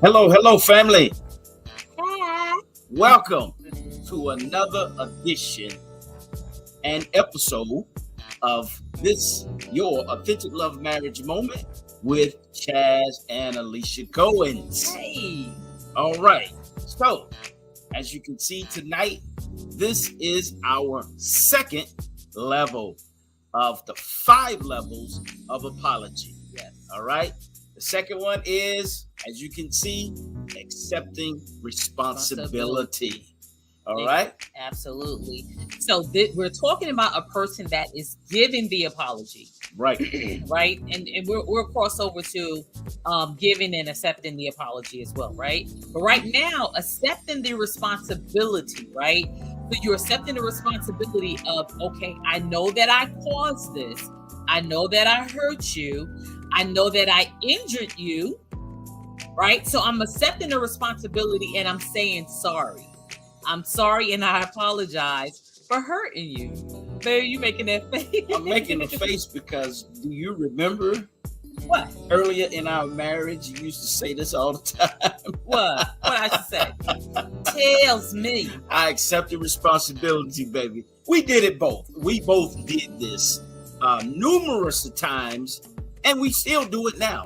Hello, hello, family. Hi. Welcome to another edition and episode of this your authentic love marriage moment with Chaz and Alicia Goins. Hey. All right. So, as you can see tonight, this is our second level of the 5 levels of apology. Yes. All right. The second one is, as you can see, accepting responsibility. All right. Absolutely. So we're talking about a person that is giving the apology. Right. Right. And we'll cross over to giving and accepting the apology as well. Right. But right now, accepting the responsibility. Right. So you're accepting the responsibility of, okay, I know that I caused this. I know that I hurt you. I know that I injured you. Right. So I'm accepting the responsibility and I'm saying sorry. I'm sorry and I apologize for hurting you. Baby, you making that face? I'm making a face because do you remember What? earlier in our marriage you used to say this all the time? What I should say? Tells me. I accept the responsibility, baby. We did it both. We both did this numerous times, and we still do it now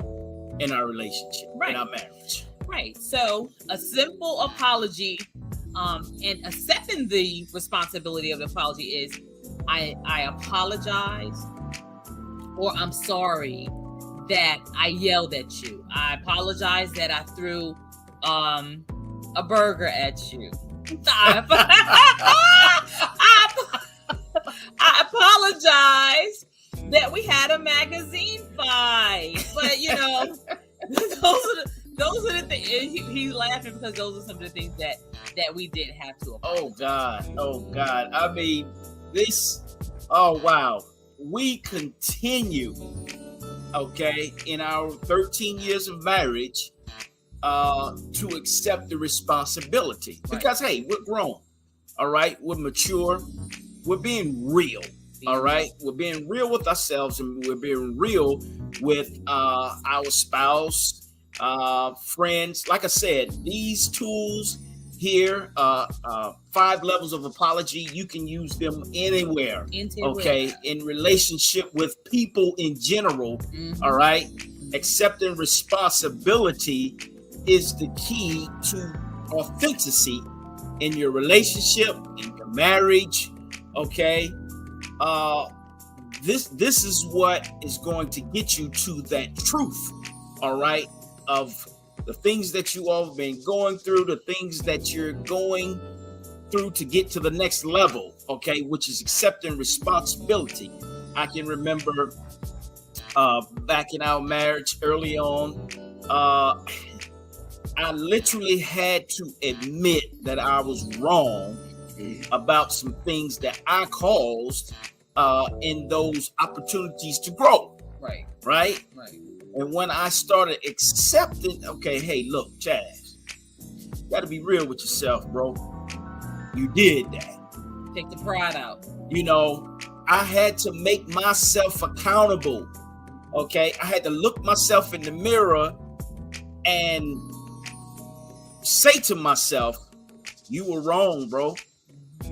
in our relationship, in our marriage. Right. So a simple apology and accepting the responsibility of the apology is I apologize, or I'm sorry that I yelled at you. I apologize that I threw a burger at you. I apologize that we had a magazine fight. But you know, those are the things. He's laughing because those are some of the things that we did have to apologize. Oh God. I mean, this. Oh wow. We continue, okay, in our 13 years of marriage, to accept the responsibility because hey, we're grown. All right, we're mature. We're being real. All right, we're being real with ourselves, and we're being real with our spouse, friends. Like I said, these tools here, 5 levels of apology, you can use them anywhere. Okay, in relationship with people in general. All right, accepting responsibility is the key to authenticity in your relationship, in your marriage. Okay. This is what is going to get you to that truth, all right, of the things that you all have been going through, the things that you're going through to get to the next level, okay, which is accepting responsibility. I can remember back in our marriage early on, I literally had to admit that I was wrong about some things that I caused in those opportunities to grow. Right. And when I started accepting, okay, hey, look, Chaz, you got to be real with yourself, bro. You did that. Take the pride out. You know, I had to make myself accountable. Okay, I had to look myself in the mirror and say to myself, you were wrong, bro.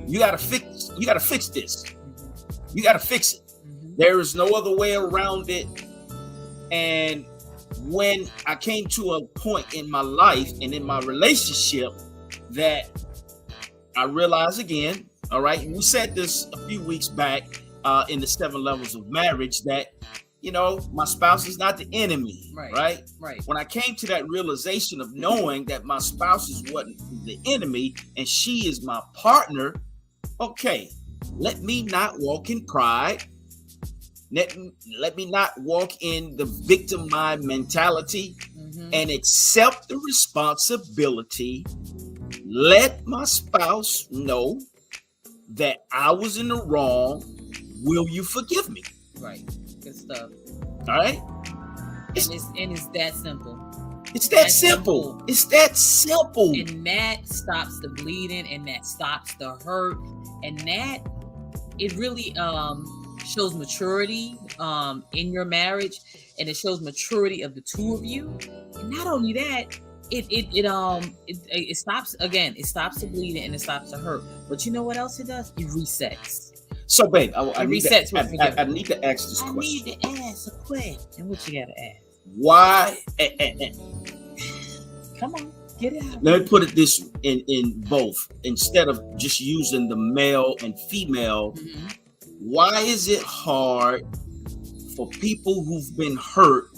You gotta fix this. You gotta fix it. There is no other way around it. And when I came to a point in my life and in my relationship that I realized again, all right, we said this a few weeks back in the 7 levels of marriage, that you know, my spouse is not the enemy, right? When I came to that realization of knowing that my spouse is what the enemy and she is my partner, okay, let me not walk in pride. Let me not walk in the victim mind mentality and accept the responsibility. Let my spouse know that I was in the wrong. Will you forgive me? Right. Good stuff. All right. And it's that simple. It's that simple. It's that simple. And that stops the bleeding, and that stops the hurt, and that it really shows maturity in your marriage, and it shows maturity of the two of you. And not only that, it stops again. It stops the bleeding and it stops the hurt. But you know what else it does? It resets. So, babe, I It need resets to, with forgiveness. I need to ask this I question. need to ask a question. What you gotta ask? Why? Come on, get it out. Let me put it this in both. Instead of just using the male and female, Mhm. why is it hard for people who've been hurt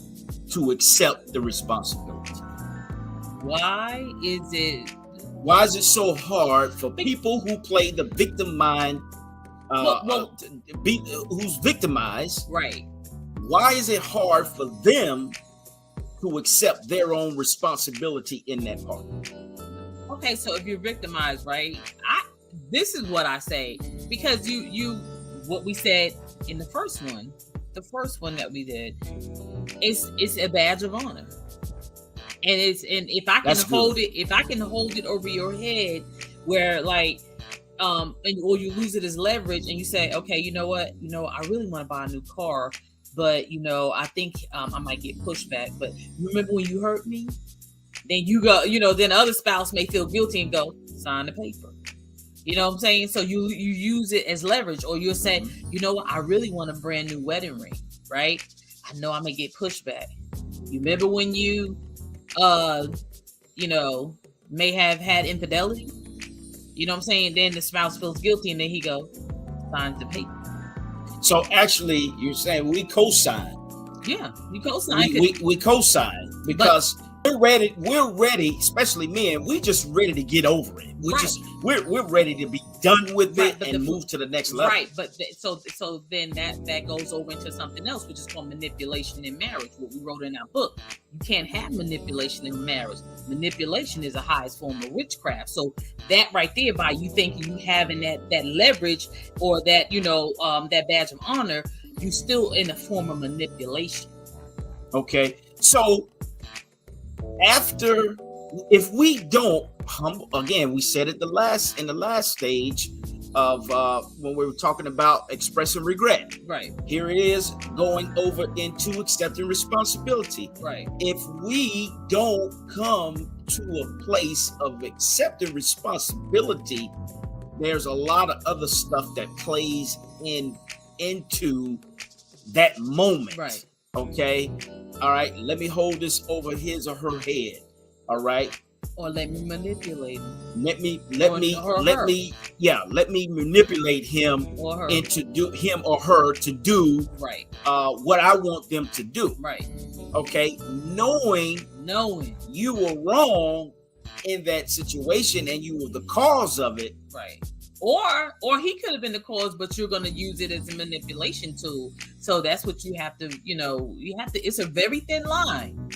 to accept the responsibility? Why is it? Why is it so hard for people who play the victim mind, who's victimized? Right. Why is it hard for them to accept their own responsibility in that part? Okay, so if you're victimized, right? This is what I say, because you what we said in the first one that we did, it's a badge of honor. And if I can hold it over your head where like or you lose it as leverage and you say, okay, you know what, I really want to buy a new car, but I think I might get pushback. But remember when you hurt me? Then you go, then the other spouse may feel guilty and go, sign the paper. You know what I'm saying? So you use it as leverage, or you'll say, you know what, I really want a brand new wedding ring, right? I know I may get pushback. You remember when you may have had infidelity? You know what I'm saying? Then the spouse feels guilty and then he goes, signs the paper. So actually, you're saying we co-sign. Yeah, you co-sign. We co-sign because we're ready, especially men. We just ready to get over it. We're ready to be done with it and move to the next level. Right, but so then that goes over into something else, which is called manipulation in marriage. What we wrote in our book. You can't have manipulation in marriage. Manipulation is the highest form of witchcraft. So that right there, by you thinking you having that leverage or that that badge of honor, you still in a form of manipulation. Okay, so if we don't humble, again, we said it in the last stage of when we were talking about expressing regret. Right. Here it is going over into accepting responsibility. Right. If we don't come to a place of accepting responsibility, there's a lot of other stuff that plays into that moment. Right. Okay. All right. Let me hold this over his or her head. All right. Or let me manipulate him. Let me manipulate him or her. into do him or her to do right. What I want them to do. Right. Okay. Knowing you were wrong in that situation and you were the cause of it. Right. Or he could have been the cause, but you're going to use it as a manipulation tool. So that's what you have to, it's a very thin line.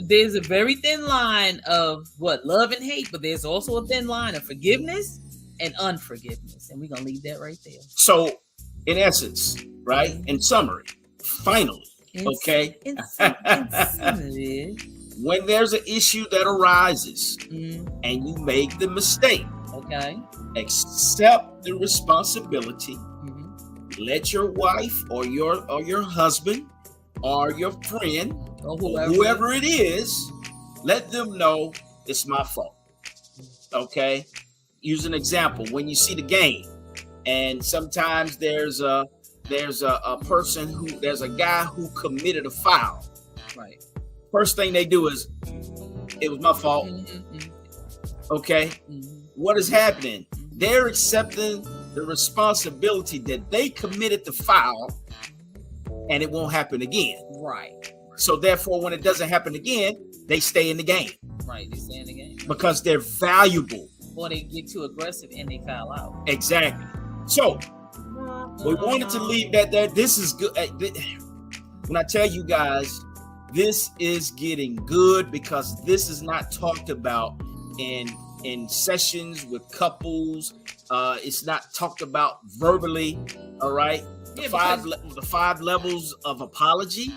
There's a very thin line of what love and hate, but there's also a thin line of forgiveness and unforgiveness. And we're going to leave that right there. So in essence, right? Mm-hmm. In summary, finally, in summary, when there's an issue that arises mm-hmm. and you make the mistake, okay, accept the responsibility. Mm-hmm. Let your wife or your husband or your friend or whoever it is, let them know it's my fault. Okay? Use an example. When you see the game, and sometimes there's a person there's a guy who committed a foul. Right. First thing they do is, it was my fault. Mm-hmm. Okay? Mm-hmm. What is happening? They're accepting the responsibility that they committed the foul and it won't happen again. Right. So therefore, when it doesn't happen again, they stay in the game. Right, they stay in the game. Because they're valuable. Or they get too aggressive and they foul out. Exactly. So, we wanted to leave that there. This is good. When I tell you guys, this is getting good because this is not talked about in sessions with couples. It's not talked about verbally. All right. The five levels of apology.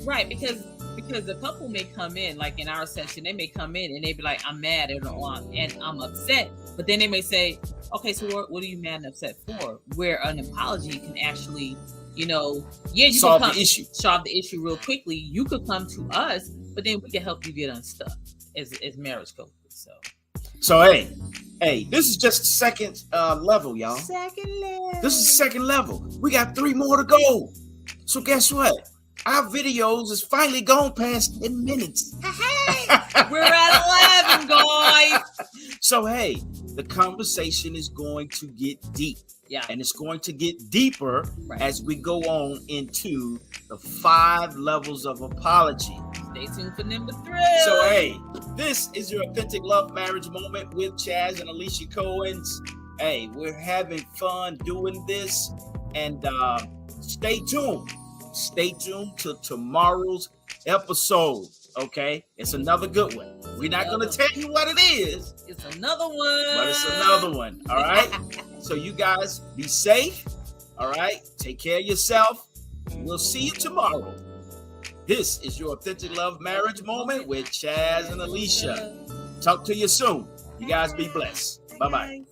Right, because the couple may come in, like in our session, they may come in and they be like, I'm mad and I'm upset. But then they may say, okay, so what are you mad and upset for? Where an apology can actually, you solve the issue. Solve the issue real quickly. You could come to us, but then we can help you get unstuck. is marriage coaches. So hey, this is just second level, y'all. Second level. This is second level. We got 3 more to go. So guess what? Our videos is finally gone past 10 minutes. Hey, we're at 11, guys. So hey, the conversation is going to get deep. Yeah. And it's going to get deeper Right. as we go on into the 5 levels of apology. Stay tuned for number 3. So hey, this is your authentic love marriage moment with Chaz and Alicia Cohens. Hey, we're having fun doing this, and stay tuned. Stay tuned to tomorrow's episode. Okay, it's another good one. We're not going to tell you what it is. It's another one. But it's another one. All right. So you guys be safe. All right. Take care of yourself. We'll see you tomorrow. This is your authentic love marriage moment with Chaz and Alicia. Talk to you soon. You guys be blessed. Bye-bye.